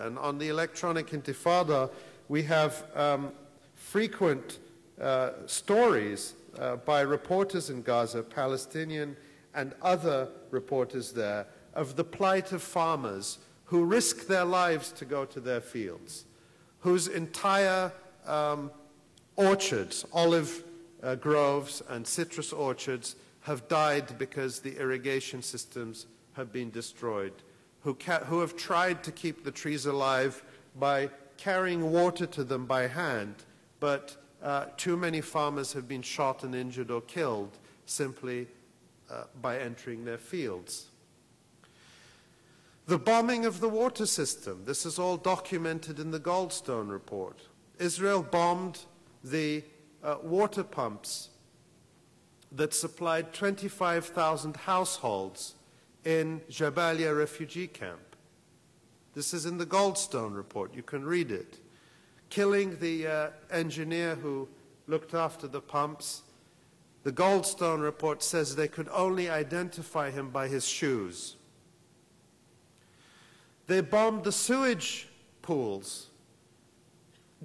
And on the electronic intifada, we have frequent stories by reporters in Gaza, Palestinian and other reporters there, of the plight of farmers who risk their lives to go to their fields, whose entire orchards, olive groves and citrus orchards have died because the irrigation systems have been destroyed, who have tried to keep the trees alive by carrying water to them by hand, but too many farmers have been shot and injured or killed simply by entering their fields. The bombing of the water system, this is all documented in the Goldstone report. Israel bombed the water pumps that supplied 25,000 households in Jabalia refugee camp. This is in the Goldstone report. You can read it. Killing the engineer who looked after the pumps. The Goldstone report says they could only identify him by his shoes. They bombed the sewage pools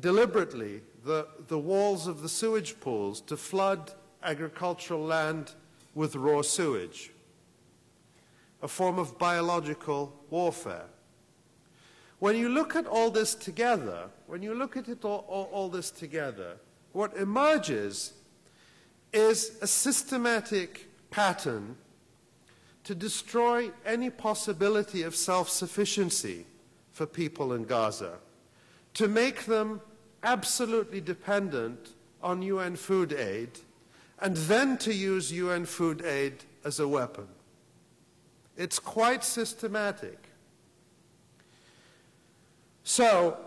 deliberately, the walls of the sewage pools, to flood agricultural land with raw sewage, a form of biological warfare. When you look at all this together, what emerges is a systematic pattern to destroy any possibility of self-sufficiency for people in Gaza, to make them absolutely dependent on UN food aid, and then to use UN food aid as a weapon. It's quite systematic. So,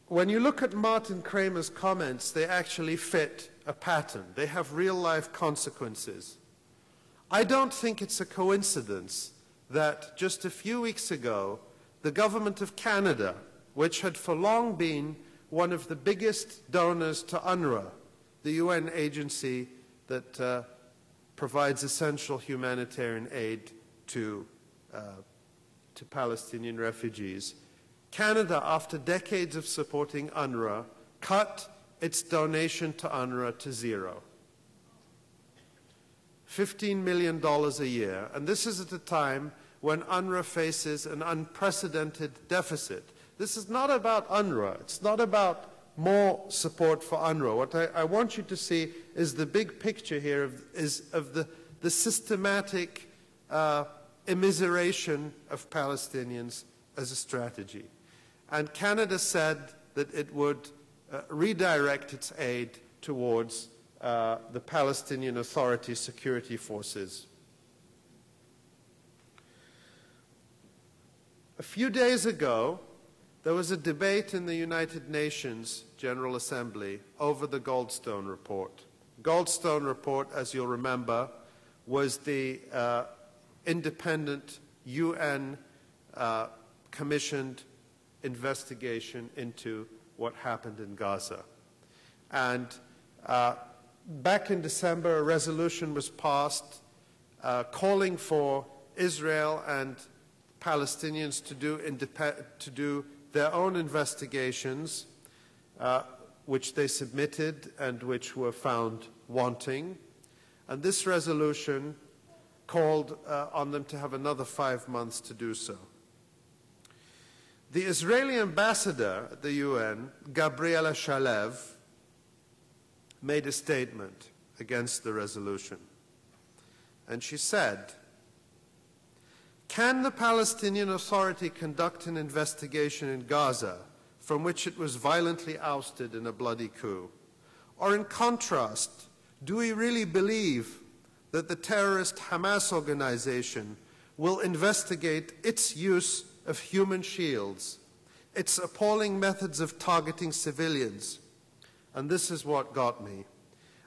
when you look at Martin Kramer's comments, they actually fit a pattern. They have real-life consequences. I don't think it's a coincidence that just a few weeks ago, the government of Canada, which had for long been one of the biggest donors to UNRWA, the UN agency that provides essential humanitarian aid to Palestinian refugees, Canada, after decades of supporting UNRWA, cut its donation to UNRWA to zero. $15 million a year, and this is at a time when UNRWA faces an unprecedented deficit. This is not about UNRWA. It's not about more support for UNRWA. What I want you to see is the big picture here of the systematic immiseration of Palestinians as a strategy. And Canada said that it would redirect its aid towards the Palestinian Authority security forces. A few days ago, there was a debate in the United Nations General Assembly over the Goldstone report. Goldstone report, as you'll remember, was the independent UN commissioned investigation into what happened in Gaza. And back in December, a resolution was passed calling for Israel and Palestinians to do their own investigations, which they submitted and which were found wanting. And this resolution called on them to have another 5 months to do so. The Israeli ambassador at the UN, Gabriela Shalev, made a statement against the resolution. And she said, "Can the Palestinian Authority conduct an investigation in Gaza from which it was violently ousted in a bloody coup? Or in contrast, do we really believe that the terrorist Hamas organization will investigate its use of human shields, its appalling methods of targeting civilians, and this is what got me,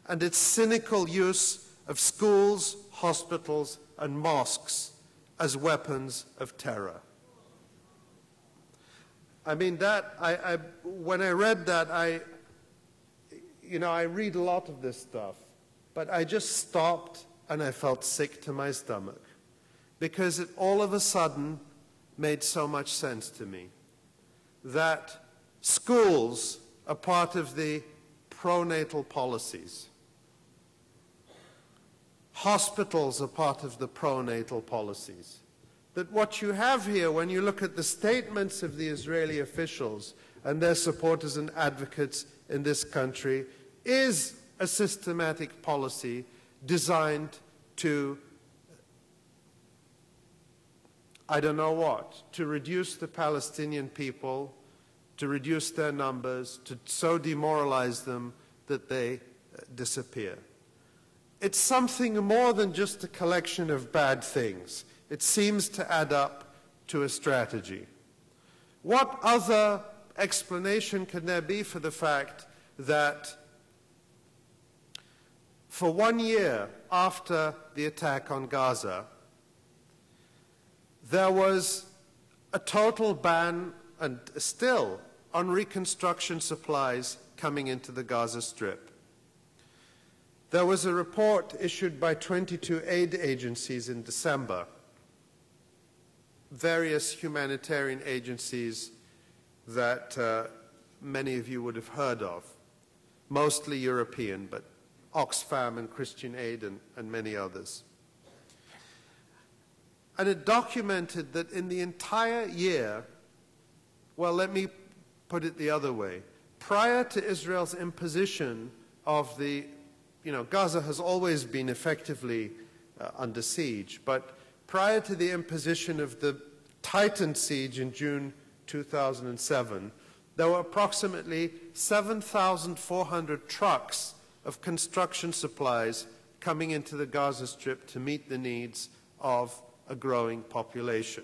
and its cynical use of schools, hospitals, and mosques as weapons of terror?" I mean, when I read that, I read a lot of this stuff, but I just stopped and I felt sick to my stomach, because it all of a sudden made so much sense to me. That schools are part of the pronatal policies. Hospitals are part of the pronatal policies. That what you have here, when you look at the statements of the Israeli officials and their supporters and advocates in this country, is a systematic policy designed to, I don't know what, to reduce the Palestinian people, to reduce their numbers, to so demoralize them that they disappear. It's something more than just a collection of bad things. It seems to add up to a strategy. What other explanation can there be for the fact that for 1 year after the attack on Gaza, there was a total ban, and still, on reconstruction supplies coming into the Gaza Strip? There was a report issued by 22 aid agencies in December, various humanitarian agencies that many of you would have heard of, mostly European, but Oxfam and Christian Aid and many others. And it documented that in the entire year, well, let me put it the other way. Prior to Israel's imposition of the, Gaza has always been effectively under siege, but prior to the imposition of the tightened siege in June 2007, there were approximately 7,400 trucks of construction supplies coming into the Gaza Strip to meet the needs of a growing population.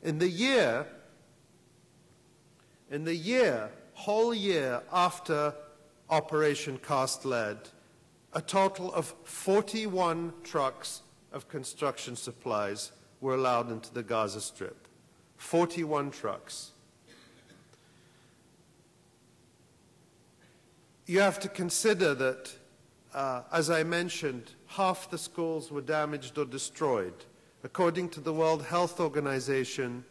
In the whole year after Operation Cast Lead, a total of 41 trucks of construction supplies were allowed into the Gaza Strip. 41 trucks. You have to consider that, as I mentioned, half the schools were damaged or destroyed. According to the World Health Organization,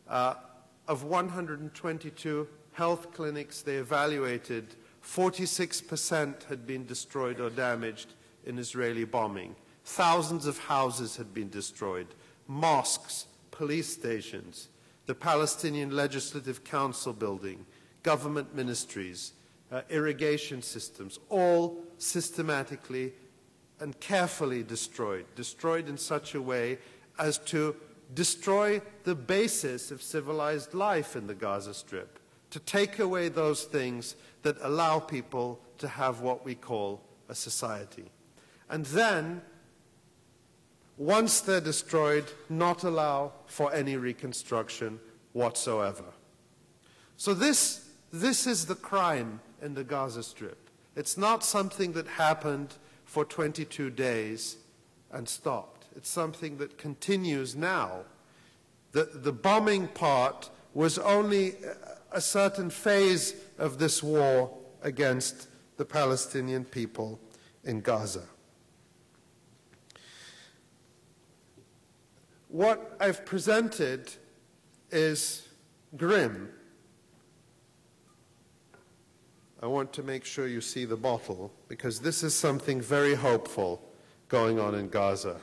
of 122 health clinics they evaluated, 46% had been destroyed or damaged in Israeli bombing. Thousands of houses had been destroyed, mosques, police stations, the Palestinian Legislative Council building, government ministries, irrigation systems, all systematically and carefully destroyed in such a way as to destroy the basis of civilized life in the Gaza Strip, to take away those things that allow people to have what we call a society. And then, once they're destroyed, not allow for any reconstruction whatsoever. So this is the crime in the Gaza Strip. It's not something that happened for 22 days and stopped. It's something that continues now. The bombing part was only a certain phase of this war against the Palestinian people in Gaza. What I've presented is grim. I want to make sure you see the bottle, because this is something very hopeful going on in Gaza.